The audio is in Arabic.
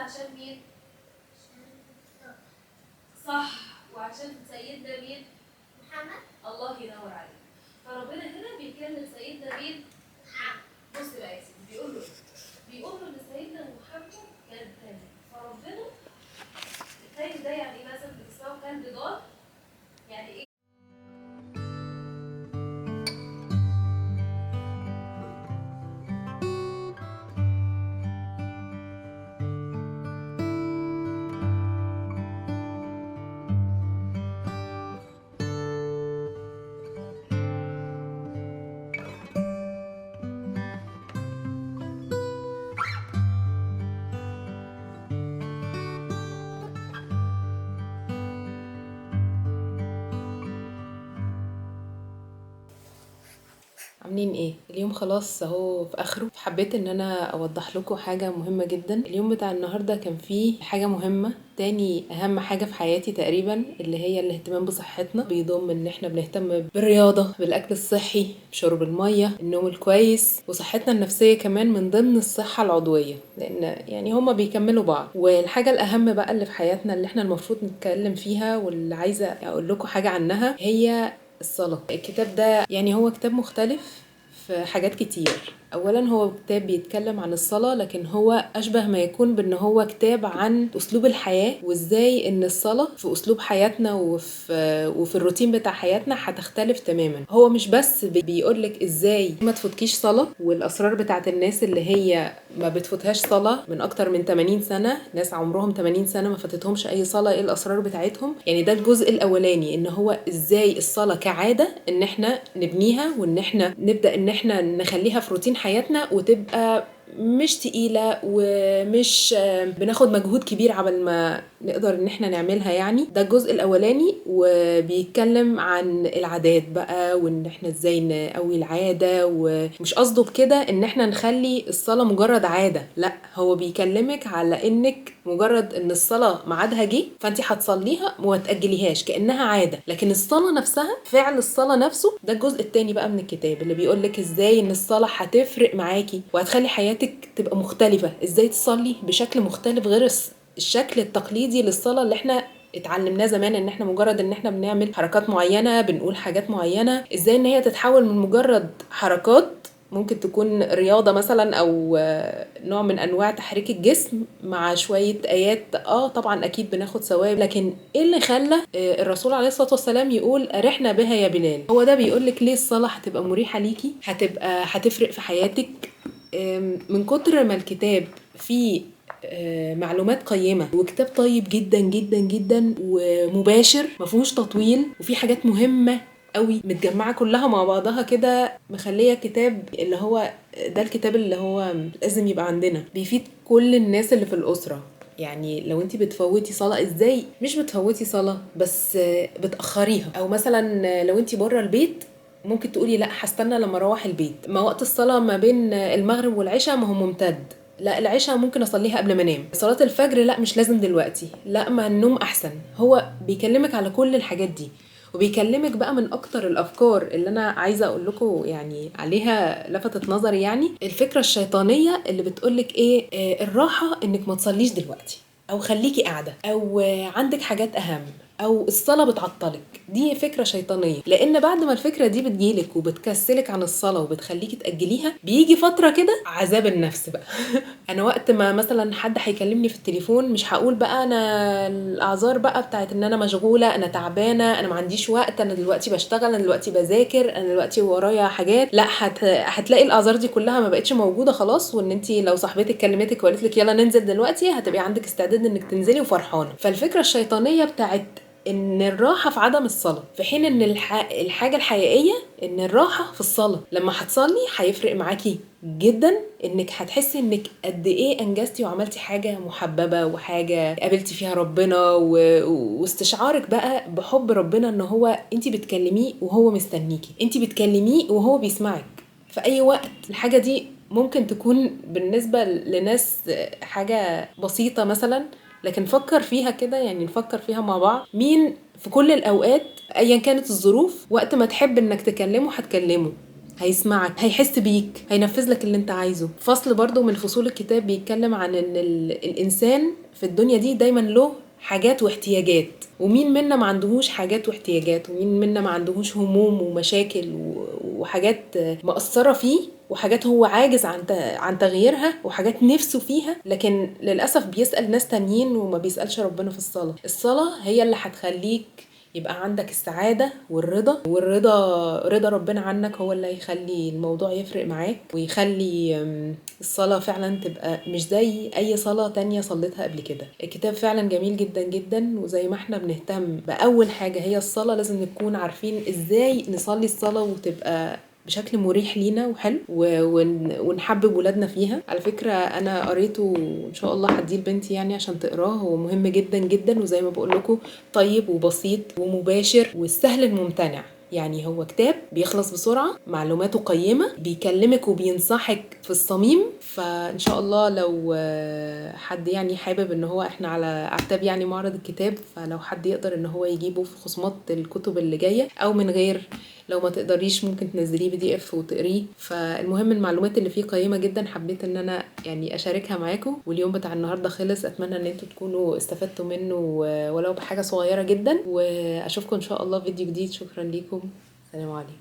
عشان مين؟ صح. وعشان سيدنا مين؟ محمد. الله ينور عليك. فربنا هنا بيتكلم سيدنا مين؟ بص بقى يا سيدي، بيقول له ان سيدنا محمد كان تاني، فربنا التاني ده يعني مثلا بتسمعه كان بضاد، يعني ايه؟ عاملين ايه؟ اليوم خلاص اهو في اخره. حبيت ان انا اوضح لكم حاجة مهمة جدا. اليوم بتاع النهاردة كان فيه حاجة مهمة، تاني اهم حاجة في حياتي تقريبا، اللي هي الاهتمام بصحتنا. بيضم ان احنا بنهتم بالرياضة، بالاكل الصحي، بشرب المية، النوم الكويس، وصحتنا النفسية كمان من ضمن الصحة العضوية، لان يعني هما بيكملوا بعض. والحاجة الاهم بقى اللي في حياتنا اللي احنا المفروض نتكلم فيها، واللي عايزة اقول لكم حاجة عنها، هي الصلاة. الكتاب ده يعني هو كتاب مختلف في حاجات كتير. اولا هو كتاب بيتكلم عن الصلاة، لكن هو اشبه ما يكون بان هو كتاب عن اسلوب الحياة، وازاي ان الصلاة في اسلوب حياتنا وفي الروتين بتاع حياتنا هتختلف تماما. هو مش بس بيقولك ازاي ما تفوتكيش صلاة، والاسرار بتاعت الناس اللي هي ما بتفوتهاش صلاة من اكتر من 80 سنة، ناس عمرهم 80 سنة ما فاتتهمش اي صلاة، ايه الاسرار بتاعتهم. يعني ده الجزء الاولاني، ان هو ازاي الصلاة كعادة ان احنا نبنيها، وان احنا نبدأ ان احنا نخليها في روتين حياتنا، وتبقى مش تقيلة ومش بناخد مجهود كبير عبال ما نقدر ان احنا نعملها. يعني ده الجزء الاولاني، وبيتكلم عن العادات بقى، وان احنا ازاي نقوي العادة. ومش قصده بكده ان احنا نخلي الصلاة مجرد عادة، لا، هو بيكلمك على انك مجرد ان الصلاة ميعادها جه فانت هتصليها وما تأجليهاش كأنها عادة، لكن الصلاة نفسها، فعل الصلاة نفسه، ده الجزء التاني بقى من الكتاب اللي بيقولك ازاي ان الصلاة هتفرق معاكي وهتخلي حياتك تبقى مختلفة. ازاي تصلي بشكل مختلف غير الشكل التقليدي للصلاة اللي احنا اتعلمناه زمان، ان احنا مجرد ان احنا بنعمل حركات معينة، بنقول حاجات معينة. ازاي ان هي تتحول من مجرد حركات ممكن تكون رياضة مثلا او نوع من انواع تحريك الجسم مع شوية ايات، طبعا اكيد بناخد ثواب، لكن ايه اللي خلى الرسول عليه الصلاة والسلام يقول ارحنا بها يا بلال؟ هو ده بيقولك ليه الصلاة هتبقى مريحة ليكي، هتفرق في حياتك. من كتر ما الكتاب فيه معلومات قيمة، وكتاب طيب جدا جدا جدا ومباشر، مفهوش تطويل، وفي حاجات مهمة قوي متجمعة كلها مع بعضها كده، مخلية كتاب اللي هو ده الكتاب اللي هو لازم يبقى عندنا، بيفيد كل الناس اللي في الأسرة. يعني لو انتي بتفوتي صلاة، ازاي مش بتفوتي صلاة بس بتأخريها، او مثلا لو انتي بره البيت ممكن تقولي لا هستنى لما اروح البيت، ما وقت الصلاة ما بين المغرب والعشاء ما هو ممتد، لا العشاء ممكن اصليها قبل ما انام، صلاة الفجر لا مش لازم دلوقتي، لا ما النوم احسن. هو بيكلمك على كل الحاجات دي، وبيكلمك بقى من اكتر الافكار اللي انا عايزه اقول لكم يعني عليها لفتت نظري، يعني الفكره الشيطانيه اللي بتقولك ايه، الراحه انك ما تصليش دلوقتي، او خليكي قاعده، او عندك حاجات اهم، او الصلاه بتعطلك. دي فكره شيطانيه، لان بعد ما الفكره دي بتجيلك وبتكسلك عن الصلاه وبتخليكي تاجليها، بيجي فتره كده عذاب النفس بقى. انا وقت ما مثلا حد هيكلمني في التليفون مش هقول بقى انا الاعذار بقى بتاعت ان انا مشغوله، انا تعبانه، انا ما عنديش وقت، انا دلوقتي بشتغل، انا دلوقتي بذاكر، انا دلوقتي ورايا حاجات. لا، هتلاقي الاعذار دي كلها ما بقتش موجوده خلاص، وان انت لو صاحبتك كلمتك وقالت لك يلا ننزل دلوقتي، هتبقي عندك استعداد انك تنزلي وفرحانه. فالفكره الشيطانيه بتاعت ان الراحه في عدم الصلاه، في حين ان الحاجه الحقيقيه ان الراحه في الصلاه. لما هتصلي هيفرق معاكي جدا، انك هتحسي انك قد ايه انجزتي وعملتي حاجه محببه، وحاجه قابلتي فيها ربنا، واستشعارك بقى بحب ربنا، ان هو انت بتكلميه وهو مستنيكي، انت بتكلميه وهو بيسمعك في اي وقت. الحاجه دي ممكن تكون بالنسبه لناس حاجه بسيطه مثلا، لكن فكر فيها كده، يعني نفكر فيها مع بعض، مين في كل الأوقات أيا كانت الظروف وقت ما تحب إنك تكلمه هتكلمه، هيسمعك، هيحس بيك، هينفذ لك اللي انت عايزه. فصل برضو من فصول الكتاب بيتكلم عن ان الانسان في الدنيا دي دايما له حاجات واحتياجات، ومين منا ما عندهوش حاجات واحتياجات، ومين منا ما عندهوش هموم ومشاكل وحاجات مأثرة فيه، وحاجات هو عاجز عن تغييرها، وحاجات نفسه فيها، لكن للأسف بيسأل ناس تانيين وما بيسألش ربنا في الصلاة. الصلاة هي اللي هتخليك يبقى عندك السعادة رضا ربنا عنك، هو اللي هيخلي الموضوع يفرق معاك، ويخلي الصلاة فعلا تبقى مش زي أي صلاة تانية صليتها قبل كده. الكتاب فعلا جميل جدا جدا، وزي ما احنا بنهتم بأول حاجة هي الصلاة، لازم نكون عارفين ازاي نصلي الصلاة وتبقى بشكل مريح لينا وحلو، ونحبب ولادنا فيها. على فكرة أنا قريته، إن شاء الله هديه لبنتي يعني عشان تقراه، هو مهم جدا جدا، وزي ما بقول لكم طيب وبسيط ومباشر والسهل الممتنع. يعني هو كتاب بيخلص بسرعة، معلوماته قيمة، بيكلمك وبينصحك في الصميم. فإن شاء الله لو حد يعني حابب ان هو، احنا على اعتاب يعني معرض الكتاب، فلو حد يقدر ان هو يجيبه في خصومات الكتب اللي جاية او من غير، لو ما تقدريش ممكن تنزليه PDF وتقريه. فالمهم المعلومات اللي فيه قيمة جدا، حبيت ان انا يعني اشاركها معاكم. واليوم بتاع النهاردة خلص، اتمنى ان انتوا تكونوا استفدتوا منه ولو بحاجة صغيرة جدا، واشوفكم ان شاء الله فيديو جديد. شكرا ليكم، السلام عليكم.